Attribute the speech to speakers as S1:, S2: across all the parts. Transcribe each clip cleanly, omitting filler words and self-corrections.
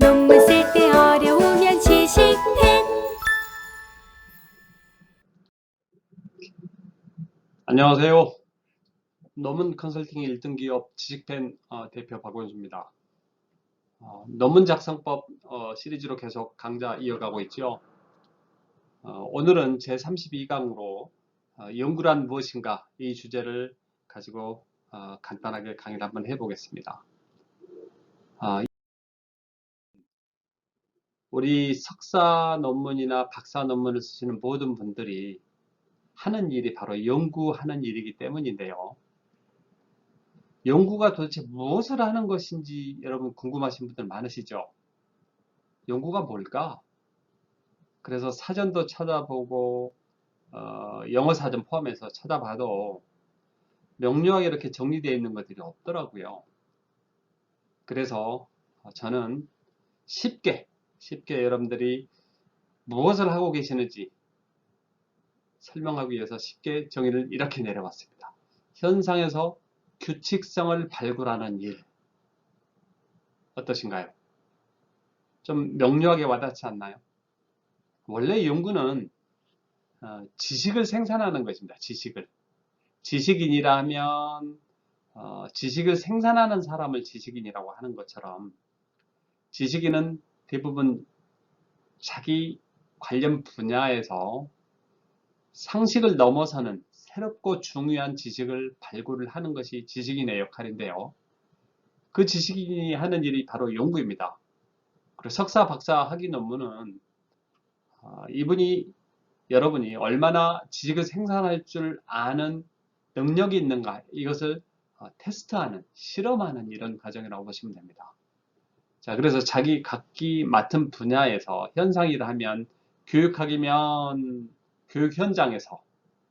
S1: 논문 쓸 때 어려우면 지식펜.
S2: 안녕하세요. 논문 컨설팅 1등 기업 지식펜 대표 박원수입니다. 논문 작성법 시리즈로 계속 강좌 이어가고 있죠. 오늘은 제32강으로 연구란 무엇인가 이 주제를 가지고 간단하게 강의를 한번 해보겠습니다. 우리 석사 논문이나 박사 논문을 쓰시는 모든 분들이 하는 일이 바로 연구하는 일이기 때문인데요. 연구가 도대체 무엇을 하는 것인지 여러분 궁금하신 분들 많으시죠? 연구가 뭘까? 그래서 사전도 찾아보고 영어 사전 포함해서 찾아봐도 명료하게 이렇게 정리되어 있는 것들이 없더라고요. 그래서 저는 쉽게 여러분들이 무엇을 하고 계시는지 설명하기 위해서 쉽게 정의를 이렇게 내려봤습니다. 현상에서 규칙성을 발굴하는 일. 어떠신가요? 좀 명료하게 와닿지 않나요? 원래 연구는 지식을 생산하는 것입니다. 지식인이라면 지식을 생산하는 사람을 지식인이라고 하는 것처럼 지식인은 대부분 자기 관련 분야에서 상식을 넘어서는 새롭고 중요한 지식을 발굴을 하는 것이 지식인의 역할인데요. 그 지식인이 하는 일이 바로 연구입니다. 그리고 석사, 박사 학위 논문은 여러분이 얼마나 지식을 생산할 줄 아는 능력이 있는가 이것을 테스트하는, 실험하는 이런 과정이라고 보시면 됩니다. 자, 그래서 자기 각기 맡은 분야에서 현상이라 하면 교육학이면 교육 현장에서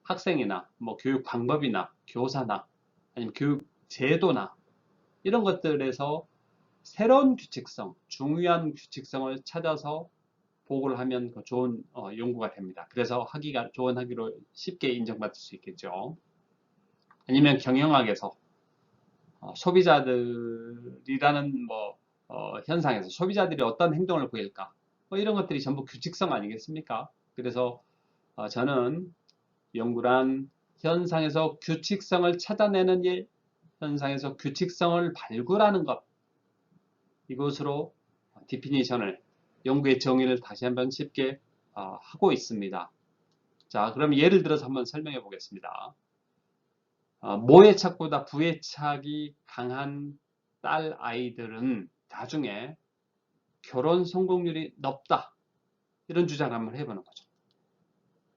S2: 학생이나 뭐 교육 방법이나 교사나 아니면 교육 제도나 이런 것들에서 새로운 규칙성, 중요한 규칙성을 찾아서 보고를 하면 좋은 연구가 됩니다. 그래서 좋은 학위로 쉽게 인정받을 수 있겠죠. 아니면 경영학에서 소비자들이라는 현상에서 소비자들이 어떤 행동을 보일까? 이런 것들이 전부 규칙성 아니겠습니까? 그래서 저는 연구란 현상에서 규칙성을 찾아내는 일, 현상에서 규칙성을 발굴하는 것, 이것으로 디피니션을, 연구의 정의를 다시 한번 쉽게 하고 있습니다. 자, 그럼 예를 들어서 한번 설명해 보겠습니다. 모해착보다 부해착이 강한 딸 아이들은 나중에 결혼 성공률이 높다. 이런 주장을 한번 해보는 거죠.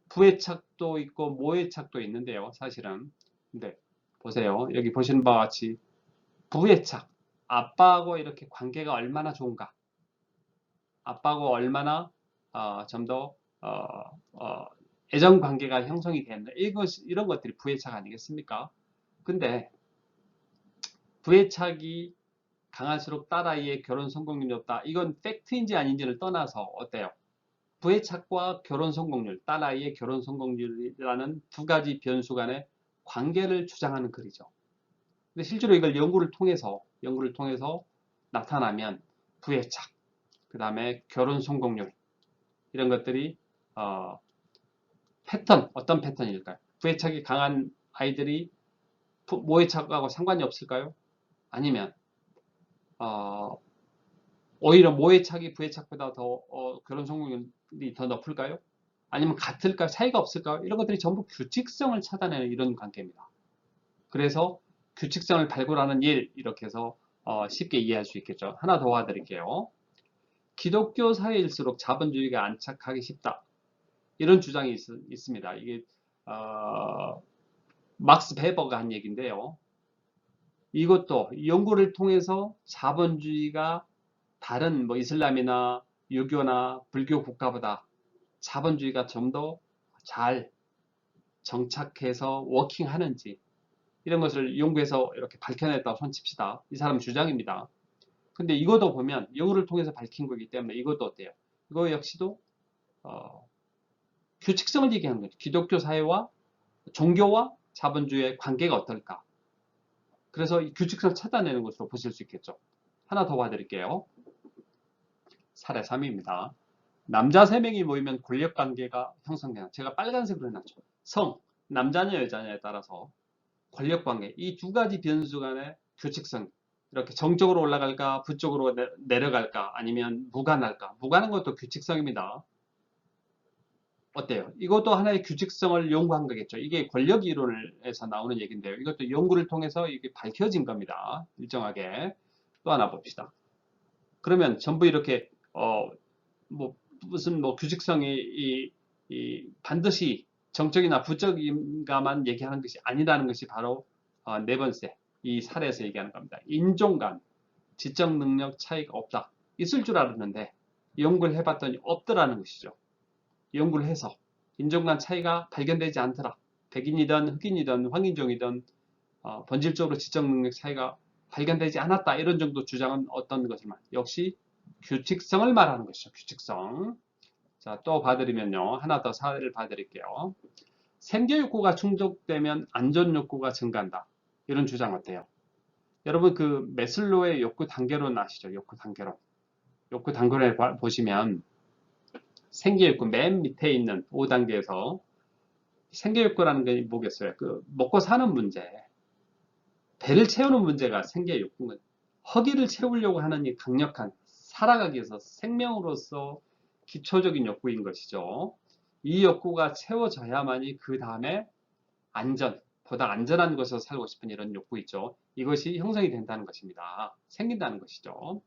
S2: 부해착도 있고 모해착도 있는데요. 사실은. 근데 보세요. 여기 보시는 바와 같이 부해착. 아빠하고 이렇게 관계가 얼마나 좋은가. 아빠하고 얼마나 좀 더 애정 관계가 형성이 되는가. 이런 것들이 부해착 아니겠습니까? 근데 부해착이 강할수록 딸아이의 결혼 성공률이 높다. 이건 팩트인지 아닌지를 떠나서 어때요? 부해착과 결혼 성공률, 딸아이의 결혼 성공률이라는 두 가지 변수 간의 관계를 주장하는 글이죠. 근데 실제로 이걸 연구를 통해서 나타나면 부해착, 그 다음에 결혼 성공률 이런 것들이 어떤 패턴일까요? 부해착이 강한 아이들이 모해착하고 상관이 없을까요? 아니면 오히려 모해착이 부해착보다 더 결혼 성공률이 더 높을까요? 아니면 같을까요? 차이가 없을까요? 이런 것들이 전부 규칙성을 찾아내는 이런 관계입니다. 그래서 규칙성을 발굴하는 일 이렇게 해서 쉽게 이해할 수 있겠죠. 하나 더 와드릴게요. 기독교 사회일수록 자본주의가 안착하기 쉽다. 이런 주장이 있습니다. 이게 막스 베버가 한 얘기인데요. 이것도 연구를 통해서 자본주의가 다른 이슬람이나 유교나 불교 국가보다 자본주의가 좀 더 잘 정착해서 워킹하는지 이런 것을 연구해서 이렇게 밝혀냈다고 손칩시다. 이 사람 주장입니다. 근데 이것도 보면 연구를 통해서 밝힌 거기 때문에 이것도 어때요? 이거 역시도 규칙성을 얘기하는 거죠. 기독교 사회와 종교와 자본주의의 관계가 어떨까? 그래서 이 규칙성을 찾아내는 것으로 보실 수 있겠죠. 하나 더 봐드릴게요. 사례 3입니다. 남자 3명이 모이면 권력관계가 형성돼요. 제가 빨간색으로 해놨죠. 성, 남자냐 여자냐에 따라서 권력관계, 이 두 가지 변수 간의 규칙성, 이렇게 정적으로 올라갈까 부쪽으로 내려갈까 아니면 무관할까. 무관한 것도 규칙성입니다. 어때요? 이것도 하나의 규칙성을 연구한 거겠죠. 이게 권력 이론에서 나오는 얘기인데요. 이것도 연구를 통해서 이게 밝혀진 겁니다. 일정하게. 또 하나 봅시다. 그러면 전부 이렇게 뭐 무슨 뭐 규칙성이 반드시 정적이나 부적인가만 얘기하는 것이 아니라는 것이 바로 네 번째 이 사례에서 얘기하는 겁니다. 인종 간 지적 능력 차이가 없다. 있을 줄 알았는데 연구를 해봤더니 없더라는 것이죠. 연구를 해서 인종 간 차이가 발견되지 않더라. 백인이든 흑인이든 황인종이든 본질적으로 지적 능력 차이가 발견되지 않았다. 이런 정도 주장은 어떤 것이만 역시 규칙성을 말하는 것이죠. 규칙성. 자, 또 봐드리면요. 하나 더 사례를 봐드릴게요. 생계욕구가 충족되면 안전욕구가 증가한다. 이런 주장 어때요? 여러분 그 매슬로의 욕구 단계론 아시죠? 욕구 단계론. 욕구 단계론을 보시면 생계욕구 맨 밑에 있는 5단계에서 생계욕구라는 게 뭐겠어요? 그 먹고 사는 문제, 배를 채우는 문제가 생계욕구인 허기를 채우려고 하는 이 강력한 살아가기 위해서 생명으로서 기초적인 욕구인 것이죠. 이 욕구가 채워져야만이 그 다음에 보다 안전한 곳에서 살고 싶은 이런 욕구 있죠. 이것이 형성이 된다는 것입니다. 생긴다는 것이죠.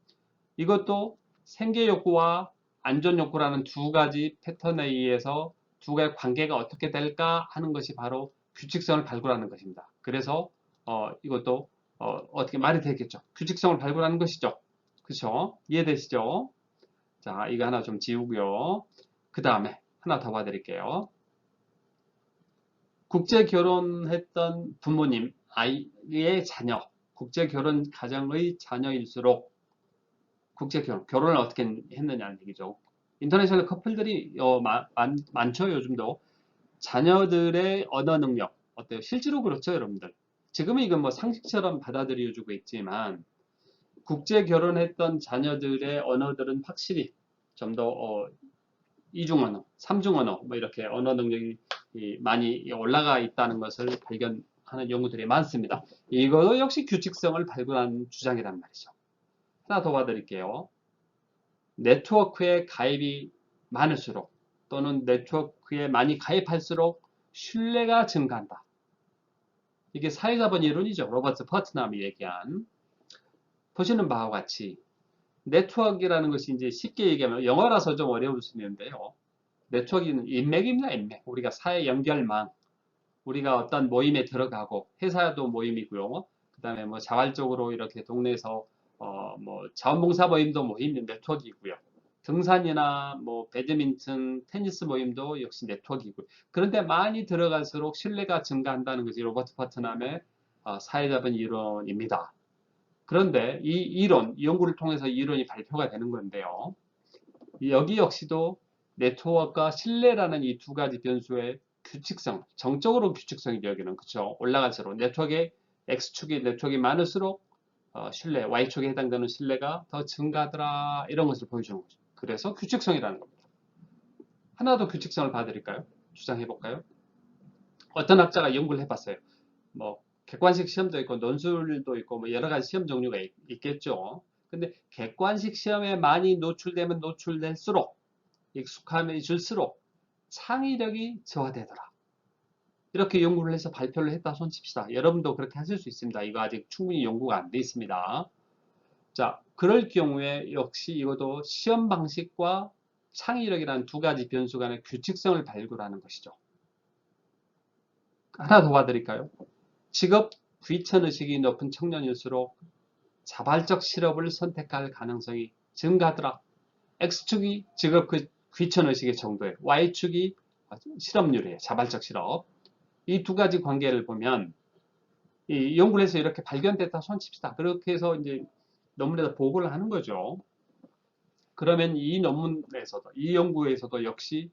S2: 이것도 생계욕구와 안전욕구라는 두 가지 패턴에 의해서 두 가지 관계가 어떻게 될까 하는 것이 바로 규칙성을 발굴하는 것입니다. 그래서 이것도 어떻게 말이 되겠죠. 규칙성을 발굴하는 것이죠. 그렇죠? 이해되시죠? 자, 이거 하나 좀 지우고요. 그 다음에 하나 더 봐드릴게요. 국제 결혼했던 부모님, 아이의 자녀, 국제 결혼 가정의 자녀일수록 국제 결혼을 어떻게 했느냐는 얘기죠. 인터내셔널 커플들이 많죠, 요즘도. 자녀들의 언어 능력, 어때요? 실제로 그렇죠, 여러분들. 지금은 이건 뭐 상식처럼 받아들여주고 있지만, 국제 결혼했던 자녀들의 언어들은 확실히 좀 더 이중 언어, 삼중 언어, 뭐 이렇게 언어 능력이 많이 올라가 있다는 것을 발견하는 연구들이 많습니다. 이것도 역시 규칙성을 발굴하는 주장이란 말이죠. 하나 더 봐드릴게요. 네트워크에 가입이 많을수록 또는 네트워크에 많이 가입할수록 신뢰가 증가한다. 이게 사회자본 이론이죠. 로버트 퍼트남이 얘기한. 보시는 바와 같이 네트워크라는 것이 이제 쉽게 얘기하면 영어라서 좀 어려울 수 있는데요. 네트워크는 인맥입니다. 인맥. 우리가 사회 연결망. 우리가 어떤 모임에 들어가고 회사도 모임이고요. 그 다음에 뭐 자발적으로 이렇게 동네에서 뭐 자원봉사 모임도 모임이 네트워크이고요. 등산이나 뭐 배드민턴, 테니스 모임도 역시 네트워크이고요. 그런데 많이 들어갈수록 신뢰가 증가한다는 것이 로버트 퍼트남의 사회자본 이론입니다. 그런데 이 연구를 통해서 이 이론이 발표가 되는 건데요. 여기 역시도 네트워크와 신뢰라는 이 두 가지 변수의 규칙성, 정적으로 규칙성이죠. 여기는 그렇죠. 올라갈수록 네트워크의 X축이 네트워크가 많을수록 신뢰, Y축에 해당되는 신뢰가 더 증가하더라 이런 것을 보여주는 거죠. 그래서 규칙성이라는 겁니다. 하나 더 규칙성을 봐드릴까요? 주장해 볼까요? 어떤 학자가 연구를 해봤어요. 뭐 객관식 시험도 있고 논술도 있고 뭐 여러 가지 시험 종류가 있겠죠. 근데 객관식 시험에 많이 노출되면 노출될수록 익숙함해질수록 창의력이 저하되더라. 이렇게 연구를 해서 발표를 했다 손칩시다. 여러분도 그렇게 하실 수 있습니다. 이거 아직 충분히 연구가 안 돼 있습니다. 자, 그럴 경우에 역시 이것도 시험 방식과 창의력이라는 두 가지 변수 간의 규칙성을 발굴하는 것이죠. 하나 더 봐드릴까요? 직업 귀천의식이 높은 청년일수록 자발적 실업을 선택할 가능성이 증가하더라. X축이 직업 귀천의식의 정도예요. Y축이 실업률이에요. 자발적 실업. 이 두 가지 관계를 보면 이 연구를 해서 이렇게 발견됐다 손칩시다. 그렇게 해서 이제 논문에다 보고를 하는 거죠. 그러면 이 논문에서도 이 연구에서도 역시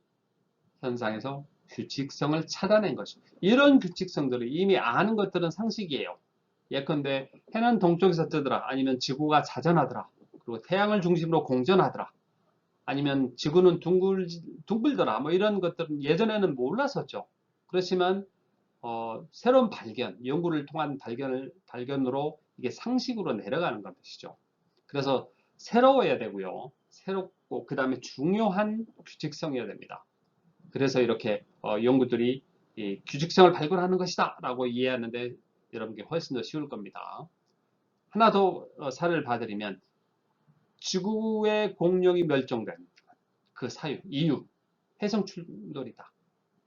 S2: 현상에서 규칙성을 찾아낸 것이죠. 이런 규칙성들을 이미 아는 것들은 상식이에요. 예컨대 해는 동쪽에서 뜨더라 아니면 지구가 자전하더라 그리고 태양을 중심으로 공전하더라 아니면 지구는 둥글더라 뭐 이런 것들은 예전에는 몰랐었죠. 그렇지만 새로운 발견, 연구를 통한 발견으로 이게 상식으로 내려가는 것이죠. 그래서 새로워야 되고요. 새롭고 그 다음에 중요한 규칙성이어야 됩니다. 그래서 이렇게 연구들이 이 규칙성을 발굴하는 것이다 라고 이해하는데 여러분께 훨씬 더 쉬울 겁니다. 하나 더 사례를 봐드리면 지구의 공룡이 멸종된 그 사유, 이유, 해성 충돌이다.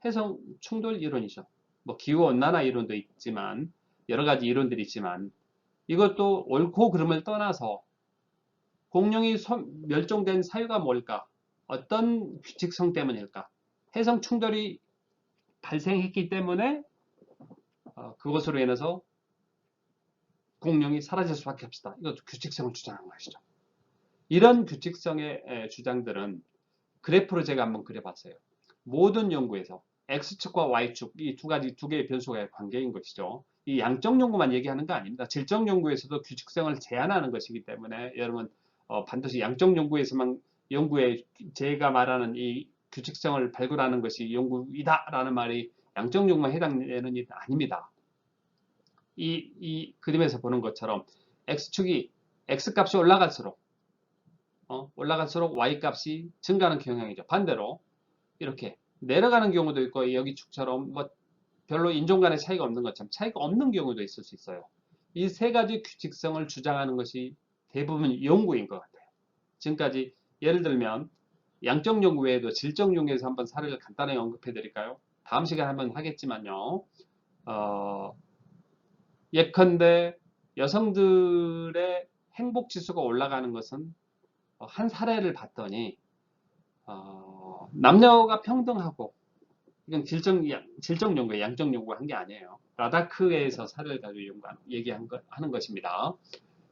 S2: 해성 충돌 이론이죠. 뭐 기후온난화 이론도 있지만 여러 가지 이론들이 있지만 이것도 옳고 그름을 떠나서 공룡이 멸종된 사유가 뭘까? 어떤 규칙성 때문일까? 해성 충돌이 발생했기 때문에 그것으로 인해서 공룡이 사라질 수밖에 없다. 이것도 규칙성을 주장한 것이죠. 이런 규칙성의 주장들은 그래프로 제가 한번 그려봤어요. 모든 연구에서 X축과 Y축 이 두 개의 변수가 관계인 것이죠. 이 양적 연구만 얘기하는 거 아닙니다. 질적 연구에서도 규칙성을 제한하는 것이기 때문에 여러분 반드시 양적 연구에서만 제가 말하는 이 규칙성을 발굴하는 것이 연구이다라는 말이 양적 연구만 해당되는 일은 아닙니다. 이 그림에서 보는 것처럼 X축이 X값이 올라갈수록 Y값이 증가하는 경향이죠. 반대로 이렇게 내려가는 경우도 있고 여기 축처럼 뭐 별로 인종 간의 차이가 없는 것처럼 차이가 없는 경우도 있을 수 있어요. 이 세 가지 규칙성을 주장하는 것이 대부분 연구인 것 같아요. 지금까지 예를 들면 양적 연구 외에도 질적 연구에서 한번 사례를 간단하게 언급해 드릴까요? 다음 시간에 한번 하겠지만요. 예컨대 여성들의 행복 지수가 올라가는 것은 한 사례를 봤더니 남녀가 평등하고 이건 질적 연구에 양적 연구가 한 게 아니에요. 라다크에서 사례를 가지고 하는 것입니다.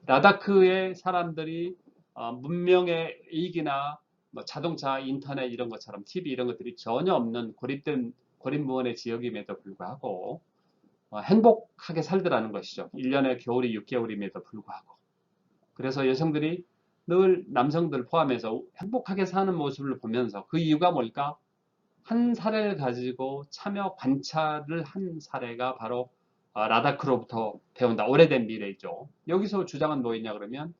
S2: 라다크의 사람들이 문명의 이익이나 뭐 자동차, 인터넷 이런 것처럼 TV 이런 것들이 전혀 없는 고립무원의 지역임에도 불구하고 행복하게 살더라는 것이죠. 1년에 겨울이 6개월임에도 불구하고. 그래서 여성들이 늘 남성들 포함해서 행복하게 사는 모습을 보면서 그 이유가 뭘까? 한 사례를 가지고 참여 관찰을 한 사례가 바로 라다크로부터 배운다. 오래된 미래이죠. 여기서 주장은 뭐였냐 그러면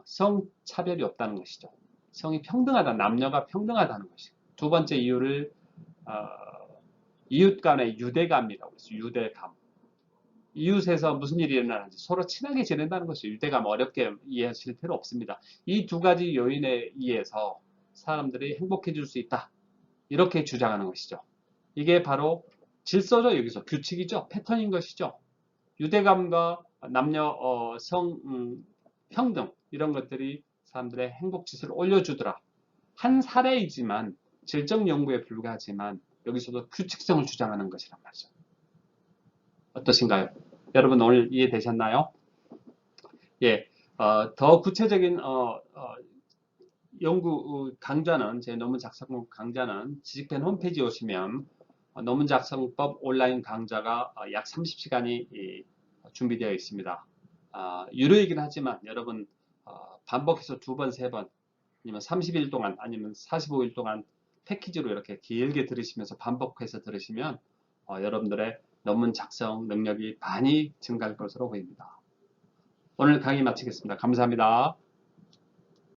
S2: 성차별이 없다는 것이죠. 성이 평등하다. 남녀가 평등하다는 것이죠. 두 번째 이유를 이웃 간의 유대감이라고 했어요. 유대감. 이웃에서 무슨 일이 일어나는지 서로 친하게 지낸다는 것이 유대감 어렵게 이해하실 필요 없습니다. 이 두 가지 요인에 의해서 사람들이 행복해질 수 있다. 이렇게 주장하는 것이죠. 이게 바로 질서죠. 여기서 규칙이죠. 패턴인 것이죠. 유대감과 남녀 평등 이런 것들이 사람들의 행복 지수를 올려주더라. 한 사례이지만 질적 연구에 불과하지만 여기서도 규칙성을 주장하는 것이란 말이죠. 어떠신가요? 여러분 오늘 이해되셨나요? 예, 더 구체적인 연구 강좌는 제 논문 작성법 강좌는 지식팬 홈페이지에 오시면 논문 작성법 온라인 강좌가 약 30시간이 준비되어 있습니다. 유료이긴 하지만 여러분 반복해서 2번, 3번 아니면 30일 동안 아니면 45일 동안 패키지로 이렇게 길게 들으시면서 반복해서 들으시면 여러분들의 논문 작성 능력이 많이 증가할 것으로 보입니다. 오늘 강의 마치겠습니다. 감사합니다.